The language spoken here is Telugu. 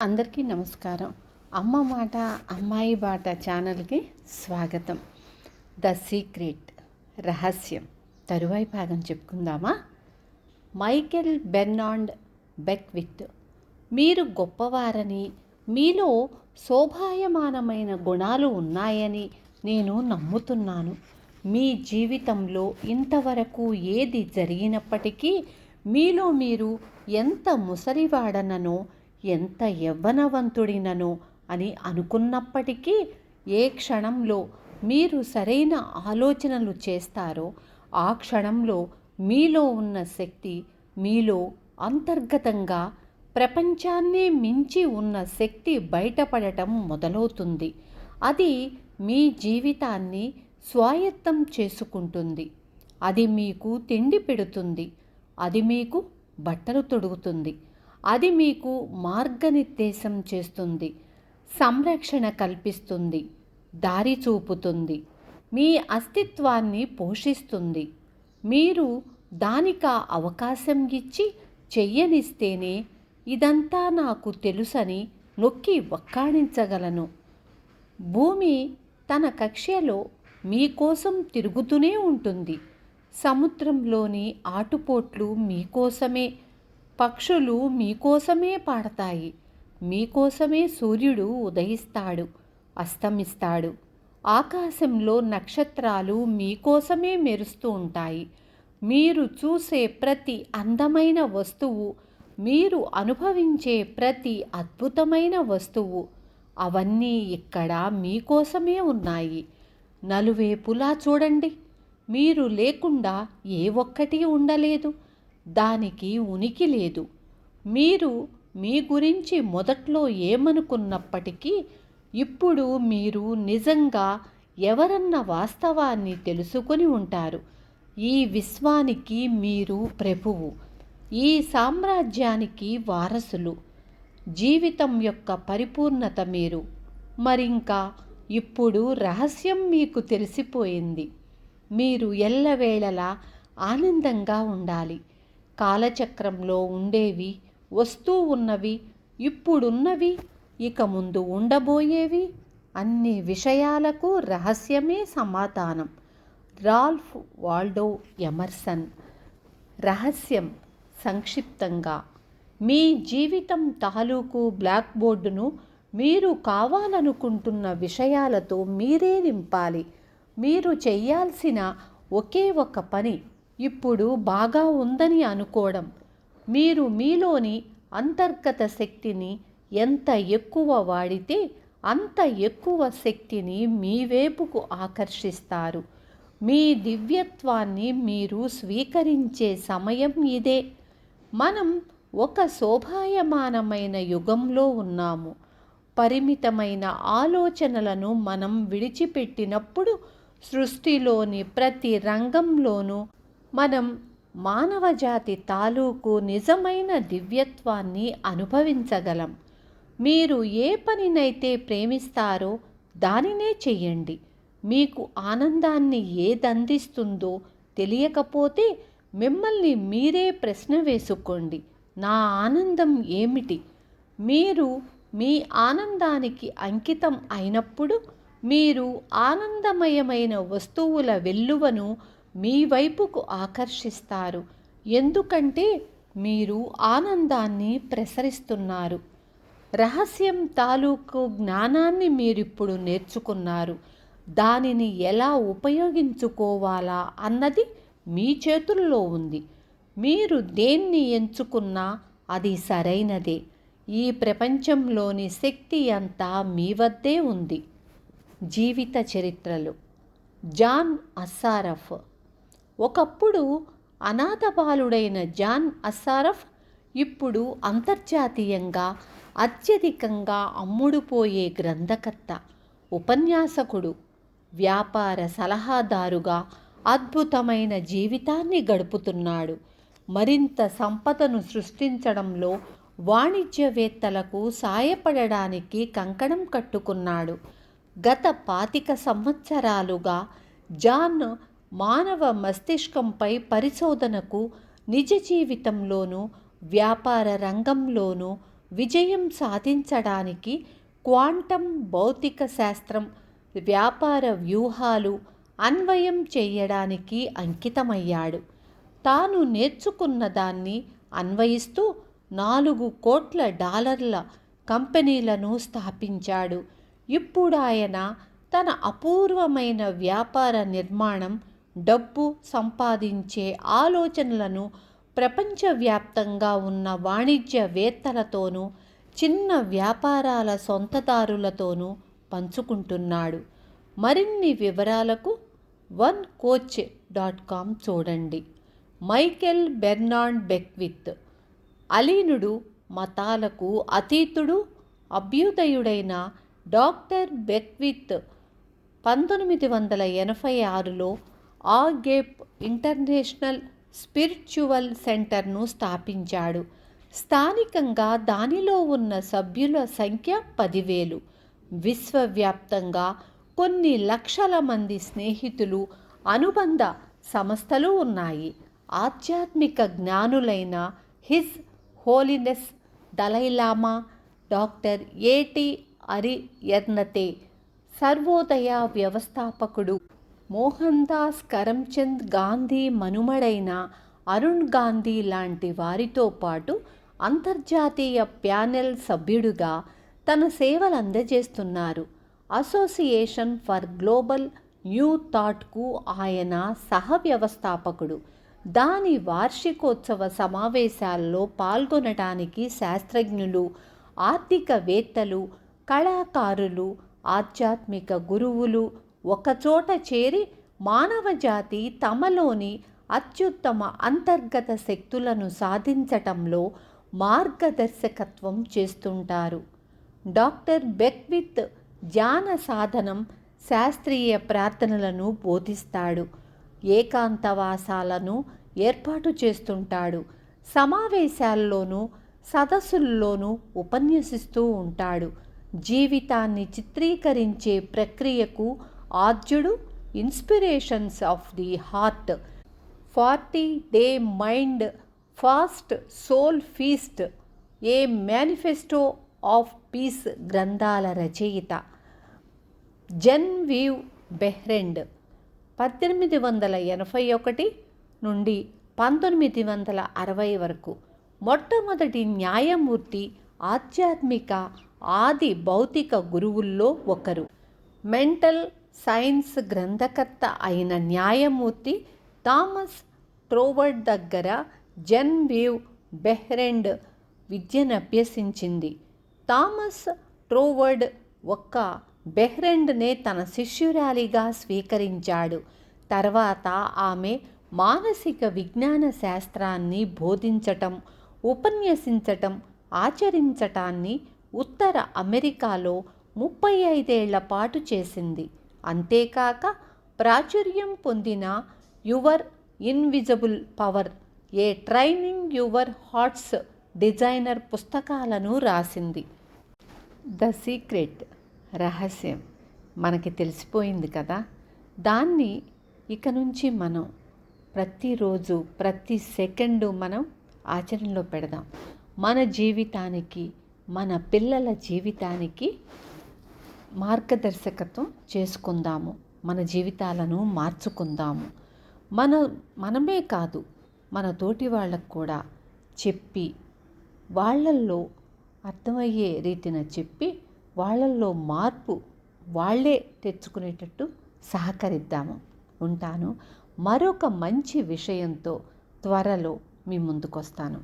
అందరికీ నమస్కారం. అమ్మ మాట అమ్మాయి బాట ఛానల్కి స్వాగతం. ద సీక్రెట్ రహస్యం తరువాయి భాగం చెప్పుకుందామా? మైకెల్ బెర్నార్డ్ బెక్విత్, మీరు గొప్పవారని, మీలో శోభాయమానమైన గుణాలు ఉన్నాయని నేను నమ్ముతున్నాను. మీ జీవితంలో ఇంతవరకు ఏది జరిగినప్పటికీ మీలో మీరు ఎంత ముసలివాడననో ఎంత యవ్వనవంతుడిననో అని అనుకున్నప్పటికీ ఏ క్షణంలో మీరు సరైన ఆలోచనలు చేస్తారో ఆ క్షణంలో మీలో ఉన్న శక్తి మీలో అంతర్గతంగా ప్రపంచాన్నే మించి ఉన్న శక్తి బయటపడటం మొదలవుతుంది. అది మీ జీవితాన్ని స్వాయత్తం చేసుకుంటుంది. అది మీకు తిండి పెడుతుంది. అది మీకు బట్టలు తొడుగుతుంది. అది మీకు మార్గనిర్దేశం చేస్తుంది, సంరక్షణ కల్పిస్తుంది, దారి చూపుతుంది, మీ అస్తిత్వాన్ని పోషిస్తుంది. మీరు దానికా అవకాశం ఇచ్చి చెయ్యనిస్తేనే ఇదంతా నాకు తెలుసని నొక్కి వక్కాణించగలను. భూమి తన కక్ష్యలో మీకోసం తిరుగుతూనే ఉంటుంది. సముద్రంలోని ఆటుపోట్లు మీకోసమే, పక్షులు మీకోసమే పాడతాయి. మీకోసమే సూర్యుడు ఉదయిస్తాడు, అస్తమిస్తాడు. ఆకాశంలో నక్షత్రాలు మీకోసమే మెరుస్తూ ఉంటాయి. మీరు చూసే ప్రతి అందమైన వస్తువు, మీరు అనుభవించే ప్రతి అద్భుతమైన వస్తువు, అవన్నీ ఇక్కడ మీకోసమే ఉన్నాయి. నలువైపులా చూడండి. మీరు లేకుండా ఏ ఒక్కటి ఉండలేదు. దానికి ఉనికి లేదు. మీరు మీ గురించి మొదట్లో ఏమనుకున్నప్పటికీ ఇప్పుడు మీరు నిజంగా ఎవరన్న వాస్తవాన్ని తెలుసుకొని ఉంటారు. ఈ విశ్వానికి మీరు ప్రభువు, ఈ సామ్రాజ్యానికి వారసులు. జీవితం యొక్క పరిపూర్ణత మీరు. మరింకా ఇప్పుడు రహస్యం మీకు తెలిసిపోయింది. మీరు ఎల్లవేళలా ఆనందంగా ఉండాలి. కాలచక్రంలో ఉండేవి, వస్తూ ఉన్నవి, ఇప్పుడున్నవి, ఇక ముందు ఉండబోయేవి అన్ని విషయాలకు రహస్యమే సమాధానం. Ralph Waldo Emerson. రహస్యం సంక్షిప్తంగా మీ జీవితం తాలూకు బ్లాక్ బోర్డును మీరు కావాలనుకుంటున్న విషయాలతో మీరే నింపాలి. మీరు చెయ్యాల్సిన ఒకే ఒక పని ఇప్పుడు బాగా ఉందని అనుకోవడం. మీరు మీలోని అంతర్గత శక్తిని ఎంత ఎక్కువ వాడితే అంత ఎక్కువ శక్తిని మీ వైపుకు ఆకర్షిస్తారు. మీ దివ్యత్వాన్ని మీరు స్వీకరించే సమయం ఇదే. మనం ఒక శోభాయమానమైన యుగంలో ఉన్నాము. పరిమితమైన ఆలోచనలను మనం విడిచిపెట్టినప్పుడు సృష్టిలోని ప్రతి రంగంలోనూ మనం మానవజాతి తాలూకు నిజమైన దివ్యత్వాన్ని అనుభవించగలం. మీరు ఏ పనినైతే ప్రేమిస్తారో దానినే చెయ్యండి. మీకు ఆనందాన్ని ఏదందిస్తుందో తెలియకపోతే మిమ్మల్ని మీరే ప్రశ్న వేసుకోండి. నా ఆనందం ఏమిటి? మీరు మీ ఆనందానికి అంకితం అయినప్పుడు మీరు ఆనందమయమైన వస్తువుల వెల్లువను మీ వైపుకు ఆకర్షిస్తారు. ఎందుకంటే మీరు ఆనందాన్ని ప్రసరిస్తున్నారు. రహస్యం తాలూకు జ్ఞానాన్ని మీరిప్పుడు నేర్చుకున్నారు. దానిని ఎలా ఉపయోగించుకోవాలా అన్నది మీ చేతుల్లో ఉంది. మీరు దేన్ని ఎంచుకున్నా అది సరైనదే. ఈ ప్రపంచంలోని శక్తి అంతా మీ వద్దే ఉంది. జీవిత చరిత్రలు. జాన్ అస్సారఫ్. ఒకప్పుడు అనాథ బాలుడైన జాన్ అస్సారఫ్ ఇప్పుడు అంతర్జాతీయంగా అత్యధికంగా అమ్ముడుపోయే గ్రంథకర్త, ఉపన్యాసకుడు, వ్యాపార సలహాదారుగా అద్భుతమైన జీవితాన్ని గడుపుతున్నాడు. మరింత సంపదను సృష్టించడంలో వాణిజ్యవేత్తలకు సాయపడడానికి కంకణం కట్టుకున్నాడు. గత 25 సంవత్సరాలుగా జాన్ మానవ మస్తిష్కంపై పరిశోధనకు నిజ జీవితంలోనూ వ్యాపార రంగంలోనూ విజయం సాధించడానికి క్వాంటం భౌతిక శాస్త్రం వ్యాపార వ్యూహాలు అన్వయం చేయడానికి అంకితమయ్యాడు. తాను నేర్చుకున్న దాన్ని అన్వయిస్తూ $4 కోట్ల కంపెనీలను స్థాపించాడు. ఇప్పుడాయన తన అపూర్వమైన వ్యాపార నిర్మాణం, డబ్బు సంపాదించే ఆలోచనలను ప్రపంచవ్యాప్తంగా ఉన్న వాణిజ్యవేత్తలతోనూ చిన్న వ్యాపారాల సొంతదారులతోనూ పంచుకుంటున్నాడు. మరిన్ని వివరాలకు onecoach.com చూడండి. మైకెల్ బెర్నార్డ్ బెక్విత్ అలీనుడు, మతాలకు అతీతుడు, అభ్యుదయుడైన డాక్టర్ బెక్విత్ 1986లో ఆగేప్ ఇంటర్నేషనల్ స్పిరిచువల్ సెంటర్ను స్థాపించాడు. స్థానికంగా దానిలో ఉన్న సభ్యుల సంఖ్య 10,000. విశ్వవ్యాప్తంగా కొన్ని లక్షల మంది స్నేహితులు, అనుబంధ సంస్థలు ఉన్నాయి. ఆధ్యాత్మిక జ్ఞానులైన హిజ్ హోలీనెస్ దలైలామా, డాక్టర్ ఏటి అరియర్నతే, సర్వోదయ వ్యవస్థాపకుడు మోహన్ దాస్ కరమ్చంద్ గాంధీ మనుమడైన అరుణ్ గాంధీ లాంటి వారితో పాటు అంతర్జాతీయ ప్యానెల్ సభ్యుడిగా తన సేవలు అందజేస్తున్నారు. అసోసియేషన్ ఫర్ గ్లోబల్ న్యూ థాట్కు ఆయన సహ వ్యవస్థాపకుడు. దాని వార్షికోత్సవ సమావేశాల్లో పాల్గొనటానికి శాస్త్రజ్ఞులు, ఆర్థికవేత్తలు, కళాకారులు, ఆధ్యాత్మిక గురువులు ఒకచోట చేరి మానవజాతి తమలోని అత్యుత్తమ అంతర్గత శక్తులను సాధించటంలో మార్గదర్శకత్వం చేస్తుంటారు. డాక్టర్ బెక్విత్ ధ్యాన సాధనం, శాస్త్రీయ ప్రార్థనలను బోధిస్తాడు. ఏకాంతవాసాలను ఏర్పాటు చేస్తుంటాడు. సమావేశాల్లోనూ సదస్సుల్లోనూ ఉపన్యసిస్తూ ఉంటాడు. జీవితాన్ని చిత్రీకరించే ప్రక్రియకు ఆద్యుడు. Inspirations of the heart, 40-Day mind fast, soul feast, a manifesto of peace గ్రంథాల రచయిత. జెన్వీవ్ బెహ్రెండ్ 1881 నుండి 1960 వరకు మొట్టమొదటి న్యాయమూర్తి, ఆధ్యాత్మిక ఆది భౌతిక గురువుల్లో ఒకరు. మెంటల్ సైన్స్ గ్రంథకర్త అయిన న్యాయమూర్తి థామస్ ట్రోవర్డ్ దగ్గర జెన్వీవ్ బెహ్రెండ్ విద్యనభ్యసించింది. థామస్ ట్రోవర్డ్ ఒక్క బెహ్రెండ్నే తన శిష్యురాలిగా స్వీకరించాడు. తర్వాత ఆమె మానసిక విజ్ఞాన శాస్త్రాన్ని బోధించటం, ఉపన్యసించటం, ఆచరించటాన్ని ఉత్తర అమెరికాలో 35 ఏళ్ల పాటు చేసింది. అంతేకాక ప్రాచుర్యం పొందిన your invisible power, A training your hearts designer పుస్తకాలను రాసింది. ద సీక్రెట్, రహస్యం మనకి తెలిసిపోయింది కదా. దాన్ని ఇక నుంచి మనం ప్రతిరోజు, ప్రతి సెకండు మనం ఆచరణలో పెడదాం. మన జీవితానికి, మన పిల్లల జీవితానికి మార్గదర్శకత్వం చేసుకుందాము. మన జీవితాలను మార్చుకుందాము. మనమే కాదు, మన తోటి వాళ్ళకు కూడా చెప్పి, వాళ్ళల్లో అర్థమయ్యే రీతిన చెప్పి, వాళ్ళల్లో మార్పు వాళ్ళే తెచ్చుకునేటట్టు సహకరిద్దాము. ఉంటాను. మరొక మంచి విషయంతో త్వరలో మీ ముందుకొస్తాను.